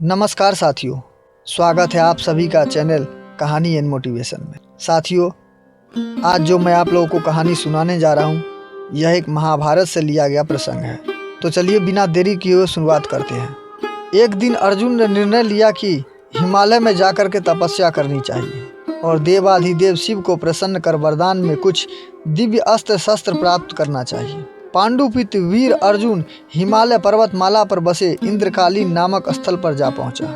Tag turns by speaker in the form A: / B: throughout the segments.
A: नमस्कार साथियों, स्वागत है आप सभी का चैनल कहानी एंड मोटिवेशन में। साथियों, आज जो मैं आप लोगों को कहानी सुनाने जा रहा हूँ, यह एक महाभारत से लिया गया प्रसंग है। तो चलिए बिना देरी किए हुए शुरुआत करते हैं। एक दिन अर्जुन ने निर्णय लिया कि हिमालय में जाकर के तपस्या करनी चाहिए और देवाधिदेव शिव को प्रसन्न कर वरदान में कुछ दिव्य अस्त्र शस्त्र प्राप्त करना चाहिए। पांडुपुत्र वीर अर्जुन हिमालय पर्वतमाला पर बसे इंद्रकालीन नामक स्थल पर जा पहुंचा।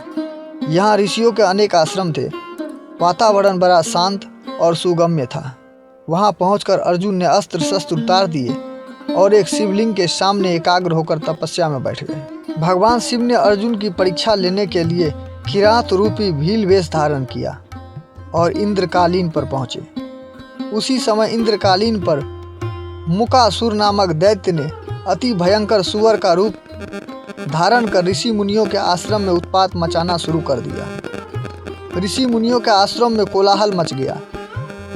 A: यहाँ ऋषियों के अनेक आश्रम थे। वातावरण बड़ा शांत और सुगम्य था। वहां पहुंचकर अर्जुन ने अस्त्र शस्त्र उतार दिए और एक शिवलिंग के सामने एकाग्र होकर तपस्या में बैठ गए। भगवान शिव ने अर्जुन की परीक्षा लेने के लिए किरात रूपी भील वेश धारण किया और इंद्रकालीन पर पहुंचे। उसी समय इंद्रकालीन पर मुकासुर नामक दैत्य ने अति भयंकर सुअर का रूप धारण कर ऋषि मुनियों के आश्रम में उत्पात मचाना शुरू कर दिया। ऋषि मुनियों के आश्रम में कोलाहल मच गया।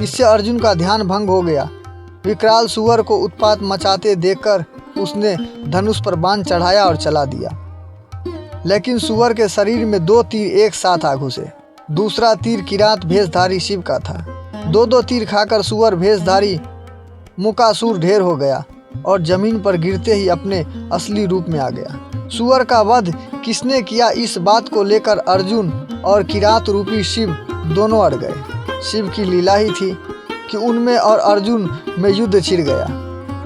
A: इससे अर्जुन का ध्यान भंग हो गया। विकराल सुअर को उत्पात मचाते देखकर उसने धनुष पर बाण चढ़ाया और चला दिया। लेकिन सुअर के शरीर में 2 तीर एक साथ आ घुसे। दूसरा तीर किरात भेषधारी शिव का था। दो तीर खाकर सुअर भेषधारी मुकासुर ढेर हो गया और जमीन पर गिरते ही अपने असली रूप में आ गया। सुअर का वध किसने किया, इस बात को लेकर अर्जुन और किरात रूपी शिव दोनों अड़ गए। शिव की लीला ही थी कि उनमें और अर्जुन में युद्ध छिड़ गया।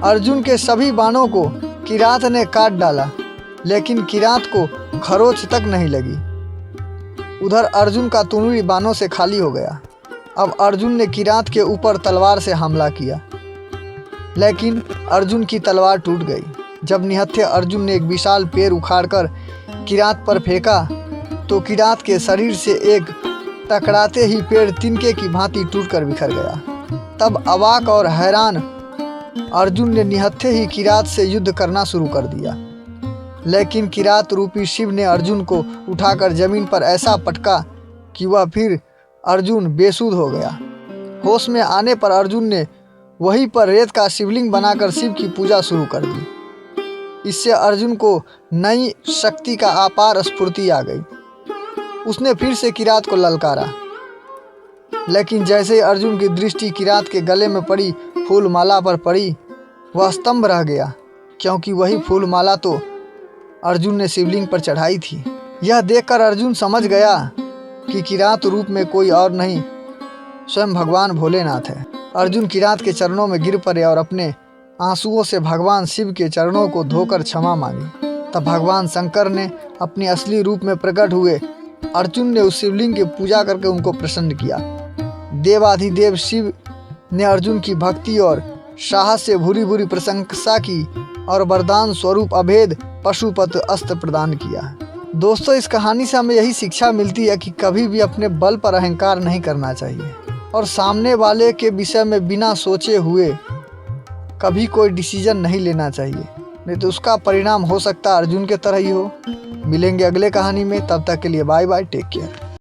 A: अर्जुन के सभी बाणों को किरात ने काट डाला, लेकिन किरात को खरोच तक नहीं लगी। उधर अर्जुन का तुनवी बाणों से खाली हो गया। अब अर्जुन ने किरात के ऊपर तलवार से हमला किया, लेकिन अर्जुन की तलवार टूट गई। जब निहत्थे अर्जुन ने एक विशाल पेड़ उखाड़कर किरात पर फेंका तो किरात के शरीर से एक टकराते ही पेड़ तिनके की भांति टूटकर बिखर गया। तब अवाक और हैरान अर्जुन ने निहत्थे ही किरात से युद्ध करना शुरू कर दिया। लेकिन किरात रूपी शिव ने अर्जुन को उठाकर जमीन पर ऐसा पटका कि वह फिर अर्जुन बेसुध हो गया। होश में आने पर अर्जुन ने वहीं पर रेत का शिवलिंग बनाकर शिव की पूजा शुरू कर दी। इससे अर्जुन को नई शक्ति का अपार स्फूर्ति आ गई। उसने फिर से किरात को ललकारा, लेकिन जैसे ही अर्जुन की दृष्टि किरात के गले में पड़ी फूलमाला पर पड़ी, वह स्तंभ रह गया, क्योंकि वही फूलमाला तो अर्जुन ने शिवलिंग पर चढ़ाई थी। यह देखकर अर्जुन समझ गया कि किरात रूप में कोई और नहीं, स्वयं भगवान भोलेनाथ है। अर्जुन किरात के चरणों में गिर पड़े और अपने आंसुओं से भगवान शिव के चरणों को धोकर क्षमा मांगी। तब भगवान शंकर ने अपने असली रूप में प्रकट हुए। अर्जुन ने उस शिवलिंग की पूजा करके उनको प्रसन्न किया। देवाधिदेव शिव ने अर्जुन की भक्ति और साहस से भूरी भूरी प्रशंसा की और वरदान स्वरूप अभेद पशुपत अस्त्र प्रदान किया। दोस्तों, इस कहानी से हमें यही शिक्षा मिलती है कि कभी भी अपने बल पर अहंकार नहीं करना चाहिए और सामने वाले के विषय में बिना सोचे हुए कभी कोई डिसीजन नहीं लेना चाहिए, नहीं तो उसका परिणाम हो सकता है अर्जुन के तरह ही हो। मिलेंगे अगले कहानी में, तब तक के लिए बाय बाय, टेक केयर।